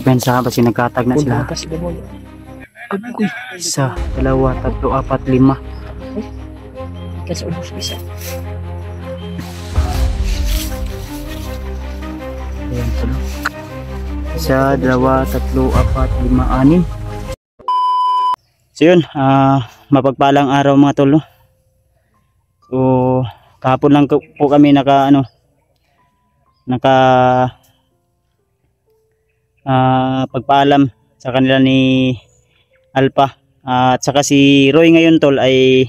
Dispensa ba nagkatag na sila? Kasi gamoy. Isa, dalawa, tatlo, apat, lima. Kasi ubos isa. Ayan pala. Isa, dalawa, tatlo, apat, lima, anim. So yun, mapagpalang araw mga tol, no? So kahapon lang po kami pagpaalam sa kanila ni Alpha, at saka si Roy ngayon tol ay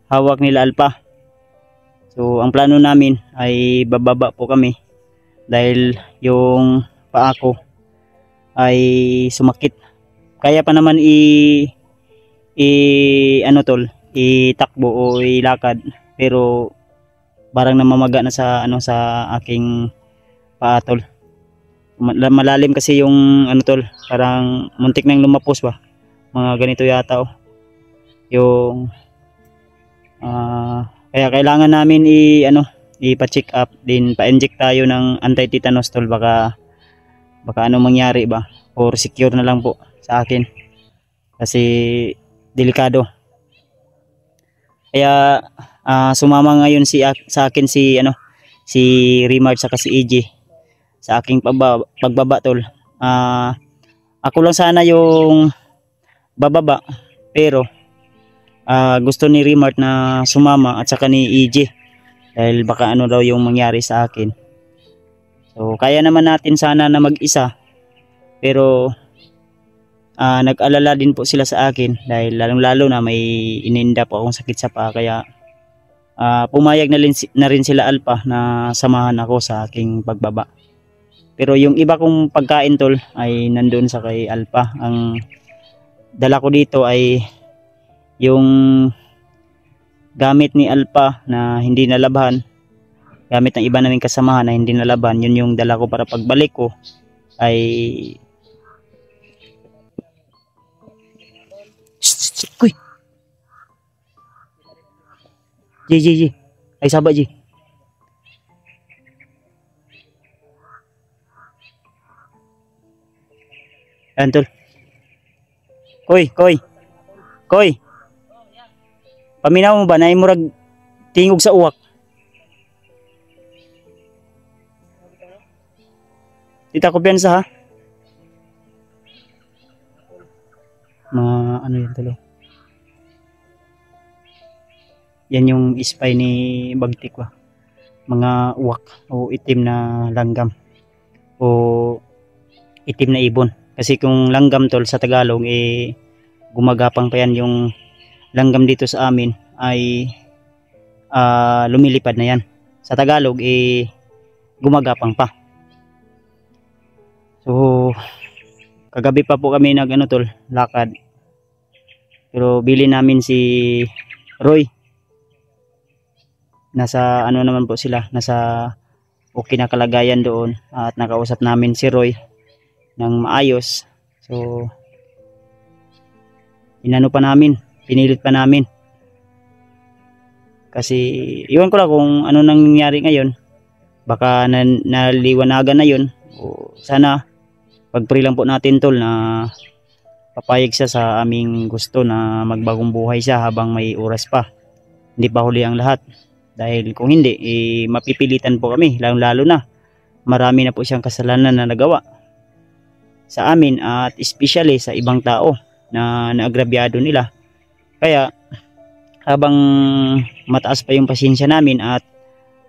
hawak nila Alpha. So ang plano namin ay bababa po kami dahil yung paa ko ay sumakit. Kaya pa naman itakbo o ilakad, pero parang namamaga na sa sa aking paa tol. Malalim kasi yung tol, parang muntik nang lumapos ba. Mga ganito yata yung kaya kailangan namin ipa-check up din, pa-inject tayo ng anti-tetanus tol, baka mangyari ba, or secure na lang po sa akin kasi delikado. Kaya sumama ngayon sa akin si Rimard saka si EJ sa aking pagbaba tol. Ako lang sana yung bababa, pero gusto ni Rimard na sumama at saka ni EJ dahil baka daw yung mangyari sa akin. So kaya naman natin sana na mag-isa, pero nag-alala din po sila sa akin dahil lalong-lalo na may ininda po akong sakit sa paa. Kaya pumayag na rin sila Alpha na samahan ako sa aking pagbaba. Pero yung iba kong pagkain tol ay nandun sa kay Alpha. Ang dala ko dito ay yung gamit ni Alpha na hindi nalabhan, gamit ng iba naming kasamahan na hindi nalabhan. Yun yung dala ko para pagbalik ko ay kuy Ji ay sabat Ji. Antol. Koy. Paminaw mo ba na murag tingog sa uwak? Tita ko piyansa ha. Yan talo. Yan yung ispay ni Bagtik ba. Mga uwak o itim na langgam o itim na ibon. Kasi kung langgam tol sa Tagalog gumagapang pa yan. Yung langgam dito sa amin ay lumilipad na yan. Sa Tagalog gumagapang pa. So kagabi pa po kami lakad. Pero bili namin si Roy. Nasa naman po sila, nasa okay na kalagayan doon, at nakausap namin si Roy ng maayos. So pinilit pa namin kasi iwan ko lang kung ano nangyari ngayon. Baka naliwanagan na yun, o sana pag-pray lang po natin tol na papayag siya sa aming gusto na magbagong buhay siya habang may oras pa. Hindi pa huli ang lahat, dahil kung hindi mapipilitan po kami, lalo na marami na po siyang kasalanan na nagawa sa amin, at especially sa ibang tao na naagrabyado nila. Kaya habang mataas pa yung pasensya namin at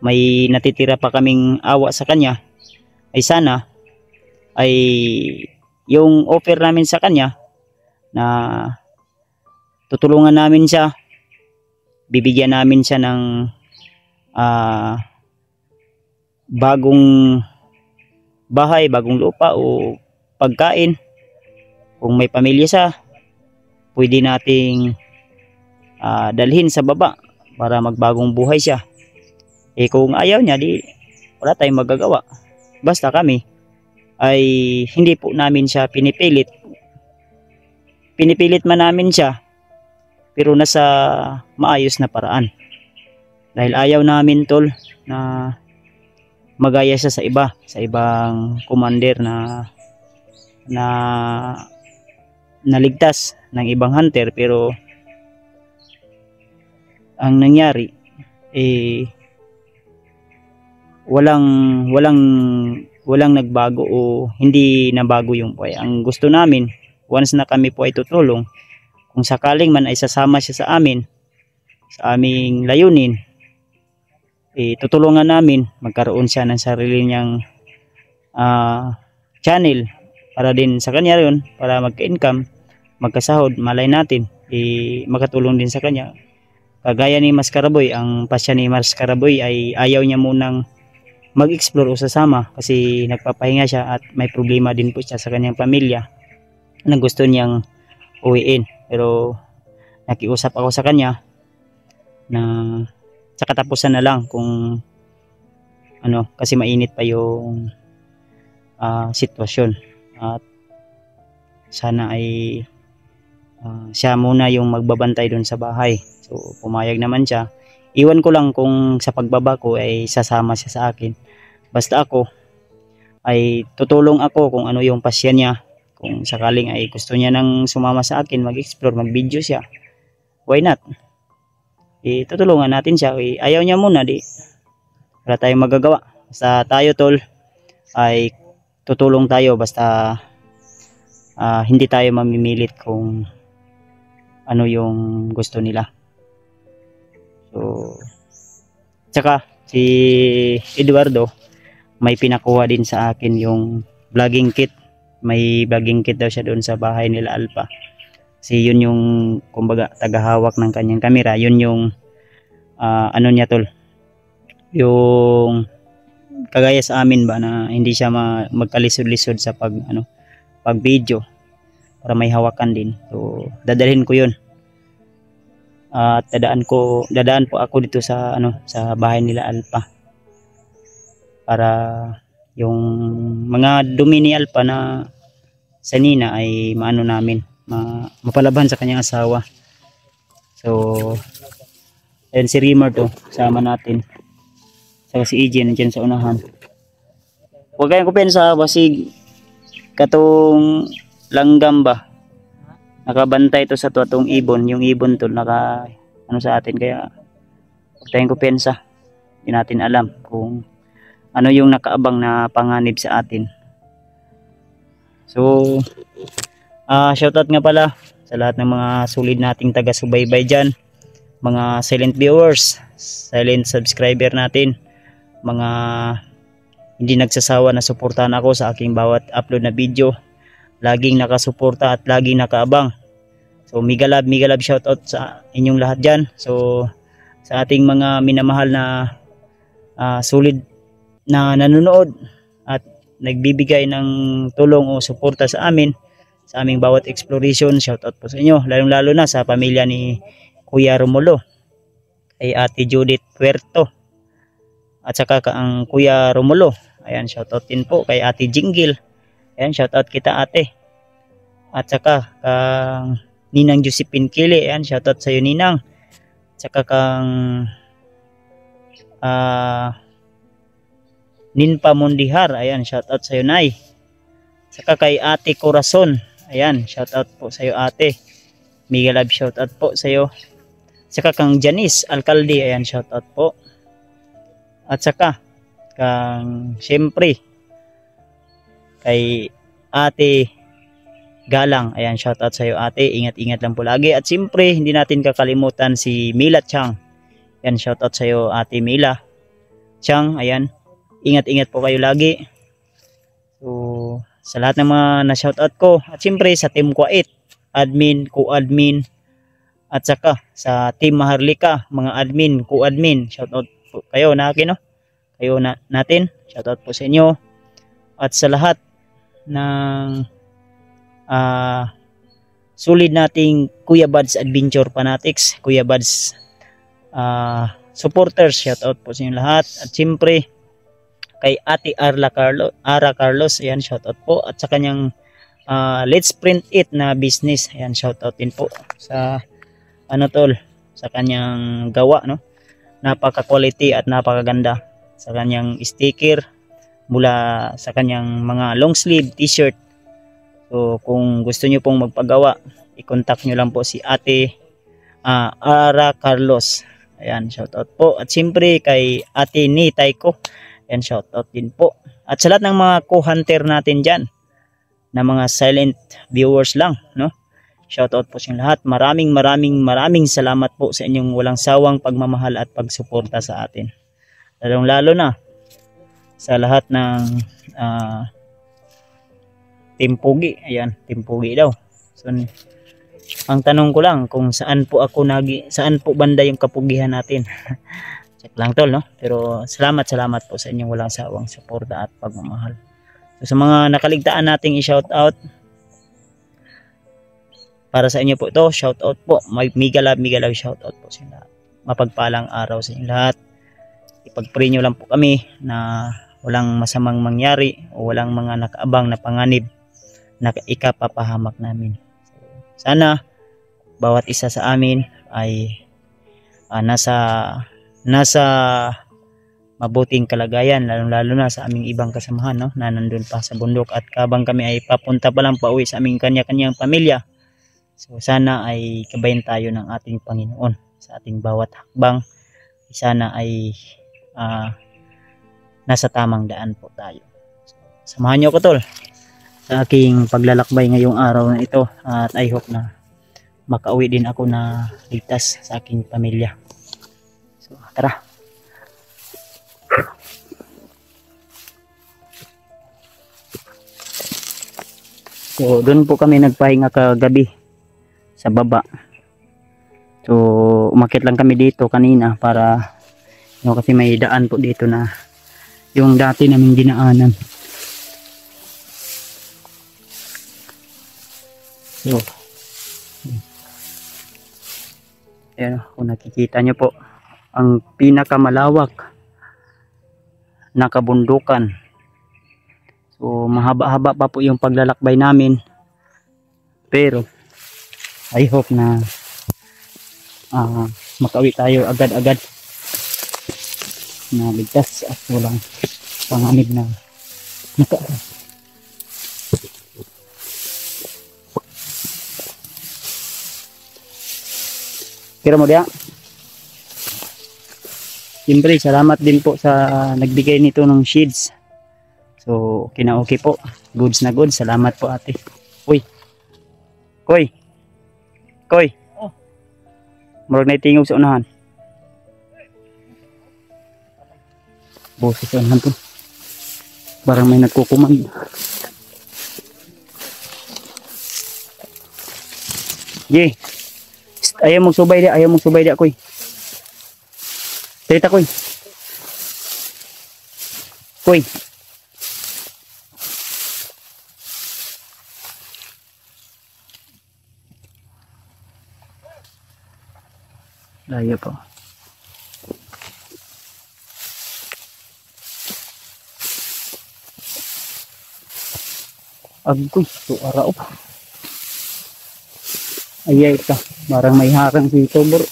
may natitira pa kaming awa sa kanya, ay sana ay yung offer namin sa kanya na tutulungan namin siya, bibigyan namin siya ng bagong bahay, bagong lupa o pagkain. Kung may pamilya siya, pwede nating dalhin sa baba para magbagong buhay siya. Kung ayaw niya, di wala tayong magagawa. Basta kami ay hindi po namin siya pinipilit. Pinipilit man namin siya, pero nasa maayos na paraan. Dahil ayaw namin tol na magaya siya sa ibang commander na na naligtas ng ibang hunter, pero ang nangyari walang walang nagbago o hindi nabago yung buhay. Ang gusto namin, once na kami po ay tutulong, kung sakaling man ay sasama siya sa amin, sa aming layunin, tutulungan namin magkaroon siya ng sarili niyang channel para din sa kanya yun, para magka-income, magkasahod, malay natin makatulong din sa kanya. Kagaya ni Mascaraboy, ang pasya ni Mascaraboy ay ayaw niya munang mag-explore o sasama kasi nagpapahinga siya at may problema din po siya sa kanyang pamilya na gusto niyang uwiin. Pero nakiusap ako sa kanya na sa katapusan na lang kung ano, kasi mainit pa yung sitwasyon, at sana ay siya muna yung magbabantay doon sa bahay. So pumayag naman siya. Iwan ko lang kung sa pagbaba ko ay sasama siya sa akin. Basta ako ay tutulong ako kung ano yung pasya niya. Kung sakaling ay gusto niya nang sumama sa akin, mag-explore, mag-video siya, why not? Tutulungan natin siya. Ayaw niya muna, di wala tayong magagawa. Basta tayo tol ay tutulong tayo, basta hindi tayo mamimilit kung ano yung gusto nila. So tsaka si Eduardo may pinakuha din sa akin yung vlogging kit. May vlogging kit daw siya doon sa bahay nila Alpha. Kasi yun yung kumbaga tagahawak ng kanyang kamera. Yun yung ano niya tol, yung kagaya sa amin ba na hindi siya magkalisod-lisod sa pag video, para may hawakan din. So dadalhin ko yun at dadaan po ako dito sa sa bahay nila Alpha para yung mga dumi ni Alpha na sa Nina ay maano namin, mapalaban sa kanyang asawa. So ayun, si Rimmer to sama natin, saka si EJ nandiyan sa unahan. Huwag kayong kupensa, basig katong langgam ba, nakabantay to sa tuwatong ibon. Yung ibon to naka sa atin, kaya huwag tayong kupensa. Hindi natin alam kung ano yung nakaabang na panganib sa atin. So shoutout nga pala sa lahat ng mga solid nating taga-subaybay dyan, mga silent viewers, silent subscriber natin, mga hindi nagsasawa na suportahan ako sa aking bawat upload na video, laging nakasuporta at laging nakaabang. So mega love shoutout sa inyong lahat dyan. So sa ating mga minamahal na solid na nanonood at nagbibigay ng tulong o suporta sa amin sa aming bawat exploration, shoutout po sa inyo, lalong lalo na sa pamilya ni Kuya Romulo, kay Ate Judith Puerto, at saka ang Kuya Romulo, ayan, shoutout din po kay Ate Jinggil, ayan, shoutout kita ate, at saka kang Ninang Josephine Kili, ayan, shoutout sa iyo Ninang, at saka kang Ninpa Mundihar, ayan, shoutout sa iyo Nay, saka kay Ate Corazon, ayan, shoutout po sa iyo ate, mega love shoutout po sa iyo, saka kang Janice Alcalde, ayan, shoutout po, at saka kang siyempre kay Ate Galang, ayan, shoutout sa iyo ate, ingat-ingat lang po lagi, at siyempre hindi natin kakalimutan si Mila Chang, ayan, shoutout sa iyo Ate Mila Chang, ayan, ingat-ingat po kayo lagi. So sa lahat ng mga na-shoutout ko, at siyempre sa Team Kuwait, admin, co-admin, at saka sa Team Maharlika, mga admin, co-admin, shoutout po kayo na akin, no? Kayo natin, shoutout po sa inyo. At sa lahat ng solid nating Kuya Buds Adventure Fanatics, Kuya Buds supporters, shoutout po sa inyo lahat. At siyempre kay Ate Ara Carlos, ayan, shoutout po, at sa kanyang Let's Print It na business, ayan, shoutout din po sa tol, sa kanyang gawa, no, napaka quality at napakaganda sa kanyang sticker mula sa kanyang mga long sleeve t-shirt. So kung gusto nyo pong magpagawa, i-contact nyo lang po si Ate Ara Carlos. Ayan, shoutout po. At siyempre kay Ate Nitay ko. Ayan, shoutout din po. At sa lahat ng mga co-hunter natin dyan, na mga silent viewers lang, no? Shoutout po sa inyong lahat. Maraming salamat po sa inyong walang sawang pagmamahal at pagsuporta sa atin. Lalo na sa lahat ng Team Pugi. Ayan, Team Pugi daw. So, ang tanong ko lang kung saan po banda yung kapugihan natin. Check lang tol, no? Pero salamat po sa inyong walang sawang suporta at pagmamahal. So, sa mga nakaligtaan nating i-shoutout, para sa inyo po ito, shoutout po. Mega love shoutout po sa inyo lahat. Mapagpalang araw sa inyo lahat. Ipag-pray nyo lang po kami na walang masamang mangyari o walang mga nakaabang na panganib na ikapapahamak namin. So, sana bawat isa sa amin ay nasa mabuting kalagayan, lalo na sa aming ibang kasamahan, no, na nandun pa sa bundok at kabang kami ay papunta pa lang pauwi sa aming kanya-kanyang pamilya. So sana ay kabayan tayo ng ating Panginoon sa ating bawat hakbang. Sana ay nasa tamang daan po tayo. So, samahan niyo ko tol sa aking paglalakbay ngayong araw na ito, at I hope na makauwi din ako na ligtas sa aking pamilya. So tara. So doon po kami nagpahinga kagabi sa baba. So umakyat lang kami dito kanina para kasi may daan po dito na yung dati naming dinaanan. So ayan, kung nakikita nyo po ang pinakamalawak na kabundukan. So mahaba-haba pa po yung paglalakbay namin, pero I hope na makauwi tayo agad-agad na ligtas at walang panganib na Kira mo diya. Siyempre salamat din po sa nagbigay nito ng shades. So okay na okay po, goods na goods. Salamat po ate. Uy Koy. Oh. Murag na tingog sa unahan. Boses sa unahan to. Barang may nagkukumand. Ye. Ayaw magsubay dia, Koy. Cerita, Koy. Koy. Layo po. Agoy, so araw. Ayay ka, barang may harang si Tobor.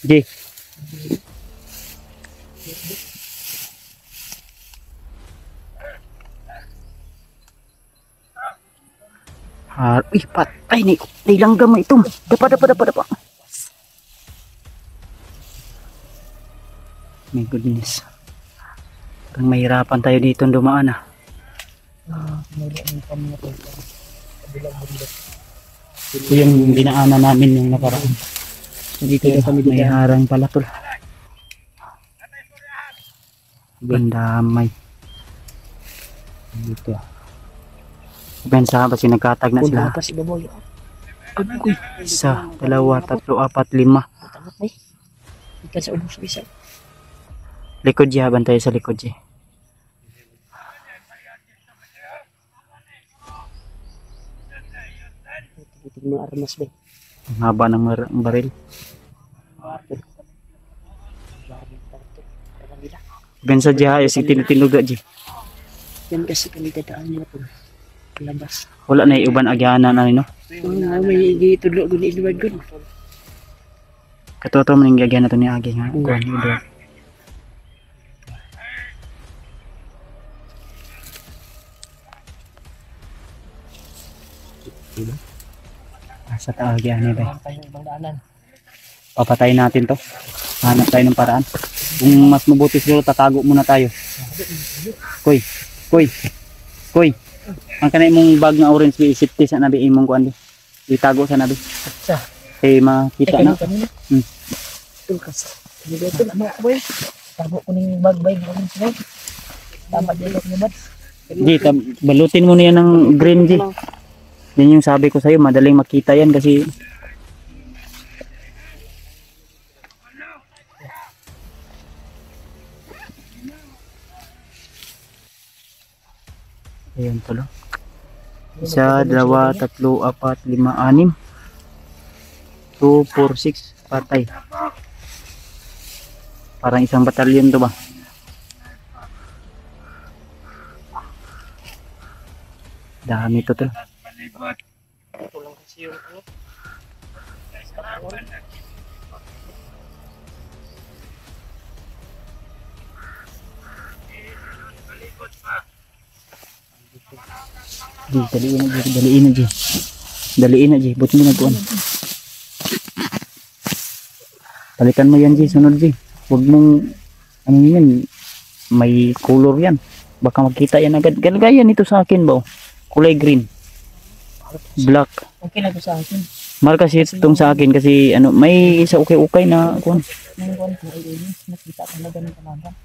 Di. Uy, patay ni. Nilanggam ito. Dapa. My goodness. Parang mahirapan tayo dito dumaan Ito yung dinaanan namin yung nakaraan. Dito kami may harang pala tol. Bandamay. Dito. Bensa ba nagkatag na sila? Agoy. 1, 2, 3, 4, 5. Ikan sa ubos bisa. Likod siya, bantay sa likod siya. Titig mga armas ba? Ang haba ng baril. Bensa siya, yung tinutinuga siya. Yan kasi kami dadaan nila po. Labas. Wala na iuban agyanan na no? May ditudlo ko ni Edward Gun. Katoto man yung agyan na ito ni Agi nga. Kuhan ni Edward. Diba? Sa taagi ani ba? Meron tayong ibang daanan. Papatayin natin to. Hanap tayo ng paraan. Kung mas mabuti siguro tatago muna tayo. Koy, koy, koy. Ang kanay mong bag na orange bi safety sa nabi imong kuan di. Itago sa nabi. Sa. Eh makita na. Kanina. Hmm. Tulkas. Hindi ito na mga boy. Tago ko ng bag-bag. Tama din ako naman. Ji, balutin mo niya ng green Ji. Yan yung sabi ko sa'yo, madaling makita yan kasi ayan pala. Isa, dalawa, tatlo, apat, lima, anim. 2, 4, 6, patay. Parang isang batalyon to ba? Dami to to. Ito lang kasi yung ano. Ji, daliin na Ji, daliin na Ji. Daliin na Ji, buti mo nagkuhan. Balikan mo yan Ji, sunod Ji. Huwag mong, ano yan, may color yan. Baka makita yan agad. Galagayan ito sa akin ba? Kulay green. Black. Okay na ito sa akin. Mahal kasi itong sa akin kasi ano, may isa ukay-ukay na kuhan. Nang kuhan ko ay nakita talaga ng kalaban.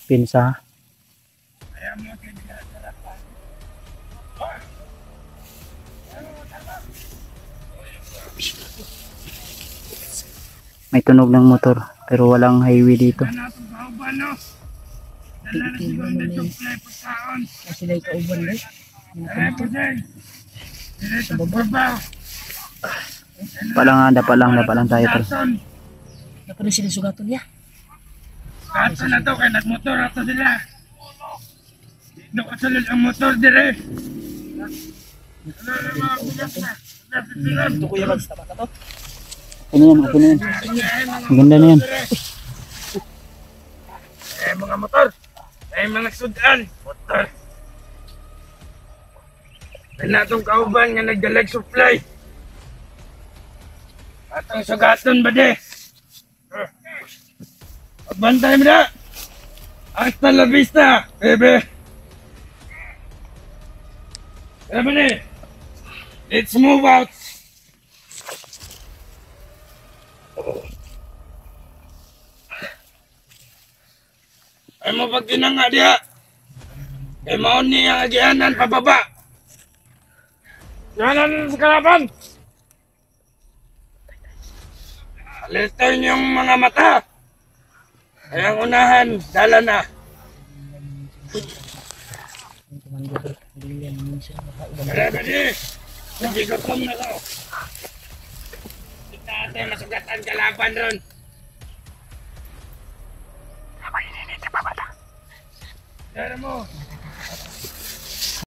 Pinsa. May tunog ng motor pero walang highway dito. Kasi dahil kauban na. Sa baba. Palang tayo pero. Dapat na sila sugaton niya. Kato na to, kaya nagmotor ato sila. Nakasalad ang motor dire. Ito kuya Mads, tama ka to? Okay na yan, okay na yan. Ang ganda na yan. Mga motor. Mga sudan. Motor. Kaya natong kauban nga nagdalag supply. Atong sugaton ba de? Pagbantay mo na! Hasta la vista, bebe! Ebony! Let's move out! Ay mo pag ginanga diha! Kay maon niya ang agianan pababa! Yanan sa kalaban! Alito niyong mga mata! Ay ang unahan, dala na! Ebony! Hindi ko kom na to! Kita ate masugatan kalaban ron! Dara mo!